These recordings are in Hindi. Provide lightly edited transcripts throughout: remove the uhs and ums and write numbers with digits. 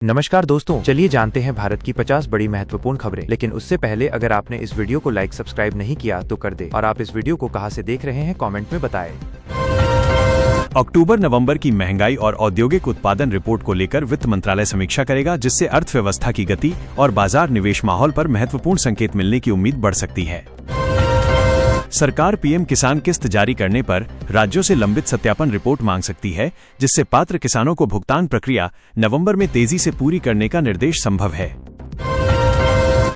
नमस्कार दोस्तों, चलिए जानते हैं भारत की 50 बड़ी महत्वपूर्ण खबरें। लेकिन उससे पहले अगर आपने इस वीडियो को लाइक सब्सक्राइब नहीं किया तो कर दे और आप इस वीडियो को कहां से देख रहे हैं कमेंट में बताएं। अक्टूबर-नवंबर की महंगाई और औद्योगिक उत्पादन रिपोर्ट को लेकर वित्त मंत्रालय समीक्षा करेगा, जिससे अर्थव्यवस्था की गति और बाजार निवेश माहौल पर महत्वपूर्ण संकेत मिलने की उम्मीद बढ़ सकती है। सरकार पीएम किसान किस्त जारी करने पर राज्यों से लंबित सत्यापन रिपोर्ट मांग सकती है, जिससे पात्र किसानों को भुगतान प्रक्रिया नवंबर में तेजी से पूरी करने का निर्देश संभव है।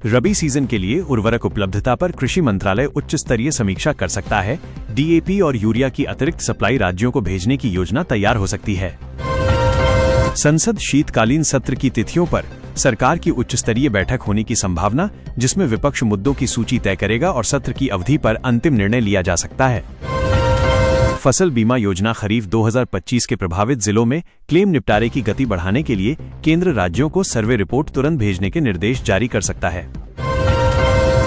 रबी सीजन के लिए उर्वरक उपलब्धता पर कृषि मंत्रालय उच्च स्तरीय समीक्षा कर सकता है। डीएपी और यूरिया की अतिरिक्त सप्लाई राज्यों को भेजने की योजना तैयार हो सकती है। संसद शीतकालीन सत्र की तिथियों पर सरकार की उच्च स्तरीय बैठक होने की संभावना, जिसमें विपक्ष मुद्दों की सूची तय करेगा और सत्र की अवधि पर अंतिम निर्णय लिया जा सकता है। फसल बीमा योजना खरीफ 2025 के प्रभावित जिलों में क्लेम निपटारे की गति बढ़ाने के लिए केंद्र राज्यों को सर्वे रिपोर्ट तुरंत भेजने के निर्देश जारी कर सकता है।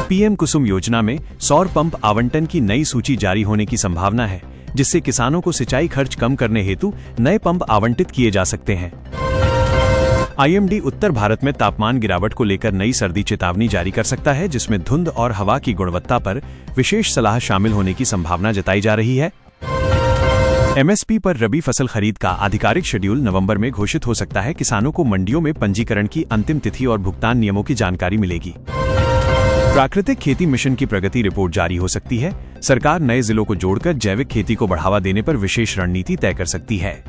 पीएम कुसुम योजना में सौर पंप आवंटन की नई सूची जारी होने की संभावना है, जिससे किसानों को सिंचाई खर्च कम करने हेतु नए पंप आवंटित किए जा सकते हैं। आईएमडी उत्तर भारत में तापमान गिरावट को लेकर नई सर्दी चेतावनी जारी कर सकता है, जिसमें धुंध और हवा की गुणवत्ता पर विशेष सलाह शामिल होने की संभावना जताई जा रही है। एमएसपी पर रबी फसल खरीद का आधिकारिक शेड्यूल नवंबर में घोषित हो सकता है। किसानों को मंडियों में पंजीकरण की अंतिम तिथि और भुगतान नियमों की जानकारी मिलेगी। प्राकृतिक खेती मिशन की प्रगति रिपोर्ट जारी हो सकती है। सरकार नए जिलों को जोड़कर जैविक खेती को बढ़ावा देने पर विशेष रणनीति तय कर सकती है।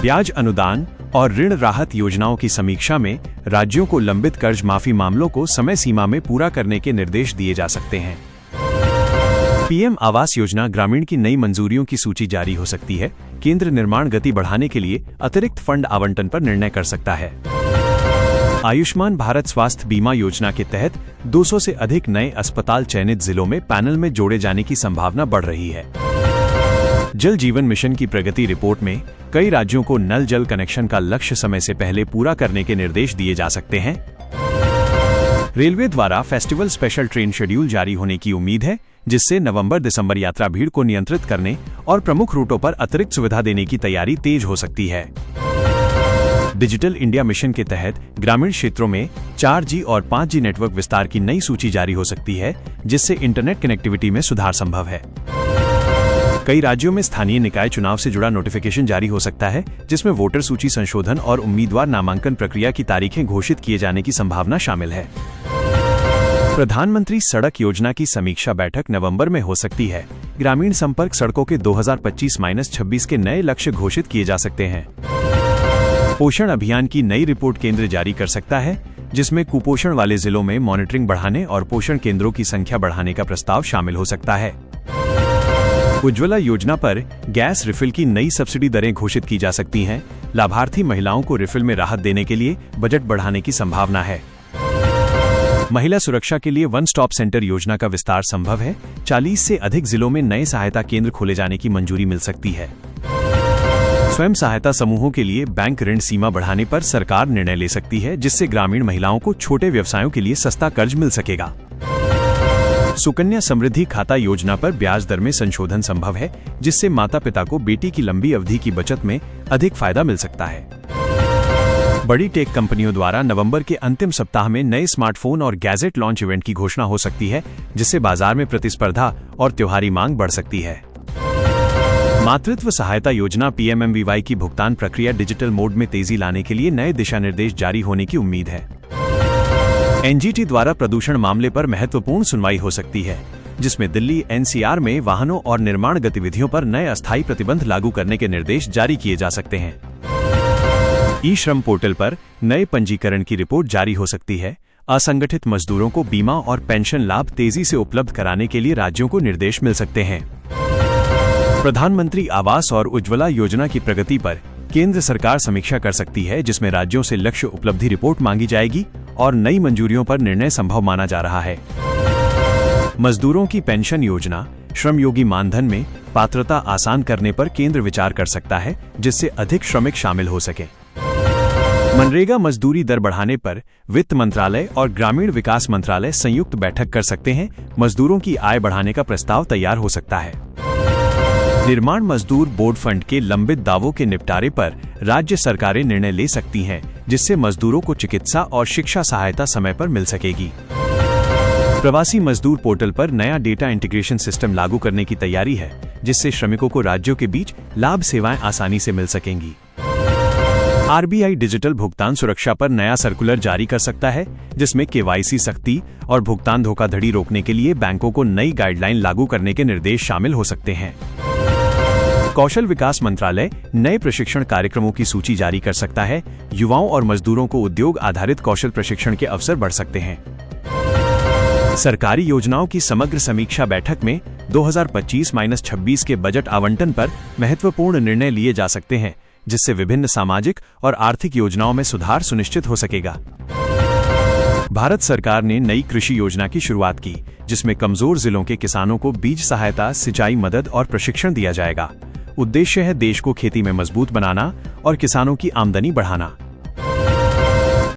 ब्याज अनुदान और ऋण राहत योजनाओं की समीक्षा में राज्यों को लंबित कर्ज माफी मामलों को समय सीमा में पूरा करने के निर्देश दिए जा सकते हैं। पीएम आवास योजना ग्रामीण की नई मंजूरियों की सूची जारी हो सकती है। केंद्र निर्माण गति बढ़ाने के लिए अतिरिक्त फंड आवंटन पर निर्णय कर सकता है। आयुष्मान भारत स्वास्थ्य बीमा योजना के तहत 200 से अधिक नए अस्पताल चयनित जिलों में पैनल में जोड़े जाने की संभावना बढ़ रही है। जल जीवन मिशन की प्रगति रिपोर्ट में कई राज्यों को नल जल कनेक्शन का लक्ष्य समय से पहले पूरा करने के निर्देश दिए जा सकते हैं। रेलवे द्वारा फेस्टिवल स्पेशल ट्रेन शेड्यूल जारी होने की उम्मीद है, जिससे नवंबर-दिसंबर यात्रा भीड़ को नियंत्रित करने और प्रमुख रूटों पर अतिरिक्त सुविधा देने की तैयारी तेज हो सकती है। डिजिटल इंडिया मिशन के तहत ग्रामीण क्षेत्रों में 4G और 5G नेटवर्क विस्तार की नई सूची जारी हो सकती है, जिससे इंटरनेट कनेक्टिविटी में सुधार संभव है। कई राज्यों में स्थानीय निकाय चुनाव से जुड़ा नोटिफिकेशन जारी हो सकता है, जिसमें वोटर सूची संशोधन और उम्मीदवार नामांकन प्रक्रिया की तारीखें घोषित किए जाने की संभावना शामिल है। प्रधानमंत्री सड़क योजना की समीक्षा बैठक नवंबर में हो सकती है। ग्रामीण संपर्क सड़कों के 2025-26 के नए लक्ष्य घोषित किए जा सकते हैं। पोषण अभियान की नई रिपोर्ट केंद्र जारी कर सकता है, जिसमें कुपोषण वाले जिलों में मॉनिटरिंग बढ़ाने और पोषण केंद्रों की संख्या बढ़ाने का प्रस्ताव शामिल हो सकता है। उज्ज्वला योजना पर गैस रिफिल की नई सब्सिडी दरें घोषित की जा सकती हैं। लाभार्थी महिलाओं को रिफिल में राहत देने के लिए बजट बढ़ाने की संभावना है। महिला सुरक्षा के लिए वन स्टॉप सेंटर योजना का विस्तार संभव है। 40 से अधिक जिलों में नए सहायता केंद्र खोले जाने की मंजूरी मिल सकती है। स्वयं सहायता समूहों के लिए बैंक ऋण सीमा बढ़ाने पर सरकार निर्णय ले सकती है, जिससे ग्रामीण महिलाओं को छोटे व्यवसायों के लिए सस्ता कर्ज मिल सकेगा। सुकन्या समृद्धि खाता योजना पर ब्याज दर में संशोधन संभव है, जिससे माता पिता को बेटी की लंबी अवधि की बचत में अधिक फायदा मिल सकता है। बड़ी टेक कंपनियों द्वारा नवंबर के अंतिम सप्ताह में नए स्मार्टफोन और गैजेट लॉन्च इवेंट की घोषणा हो सकती है, जिससे बाजार में प्रतिस्पर्धा और त्योहारी मांग बढ़ सकती है। मातृत्व सहायता योजना पीएमएमवीवाई की भुगतान प्रक्रिया डिजिटल मोड में तेजी लाने के लिए नए दिशा निर्देश जारी होने की उम्मीद है। एनजीटी द्वारा प्रदूषण मामले पर महत्वपूर्ण सुनवाई हो सकती है, जिसमें दिल्ली एनसीआर में वाहनों और निर्माण गतिविधियों पर नए अस्थायी प्रतिबंध लागू करने के निर्देश जारी किए जा सकते हैं। ई श्रम पोर्टल पर नए पंजीकरण की रिपोर्ट जारी हो सकती है। असंगठित मजदूरों को बीमा और पेंशन लाभ तेजी से उपलब्ध कराने के लिए राज्यों को निर्देश मिल सकते हैं। प्रधानमंत्री आवास और उज्ज्वला योजना की प्रगति पर केंद्र सरकार समीक्षा कर सकती है, जिसमें राज्यों से लक्ष्य उपलब्धि रिपोर्ट मांगी जाएगी और नई मंजूरियों पर निर्णय संभव माना जा रहा है। मजदूरों की पेंशन योजना श्रमयोगी मानधन में पात्रता आसान करने पर केंद्र विचार कर सकता है, जिससे अधिक श्रमिक शामिल हो सके। मनरेगा मजदूरी दर बढ़ाने पर वित्त मंत्रालय और ग्रामीण विकास मंत्रालय संयुक्त बैठक कर सकते हैं। मजदूरों की आय बढ़ाने का प्रस्ताव तैयार हो सकता है। निर्माण मजदूर बोर्ड फंड के लंबित दावों के निपटारे पर राज्य सरकारें निर्णय ले सकती हैं, जिससे मजदूरों को चिकित्सा और शिक्षा सहायता समय पर मिल सकेगी। प्रवासी मजदूर पोर्टल पर नया डेटा इंटीग्रेशन सिस्टम लागू करने की तैयारी है, जिससे श्रमिकों को राज्यों के बीच लाभ सेवाएं आसानी से मिल सकेंगी। आरबीआई डिजिटल भुगतान सुरक्षा पर नया सर्कुलर जारी कर सकता है, जिसमें केवाईसी सख्ती और भुगतान धोखाधड़ी रोकने के लिए बैंकों को नई गाइडलाइन लागू करने के निर्देश शामिल हो सकते हैं। कौशल विकास मंत्रालय नए प्रशिक्षण कार्यक्रमों की सूची जारी कर सकता है। युवाओं और मजदूरों को उद्योग आधारित कौशल प्रशिक्षण के अवसर बढ़ सकते हैं। सरकारी योजनाओं की समग्र समीक्षा बैठक में 2025-26 के बजट आवंटन पर महत्वपूर्ण निर्णय लिए जा सकते हैं, जिससे विभिन्न सामाजिक और आर्थिक योजनाओं में सुधार सुनिश्चित हो सकेगा। भारत सरकार ने नई कृषि योजना की शुरुआत की, जिसमें कमजोर जिलों के किसानों को बीज सहायता, सिंचाई मदद और प्रशिक्षण दिया जाएगा। उद्देश्य है देश को खेती में मजबूत बनाना और किसानों की आमदनी बढ़ाना।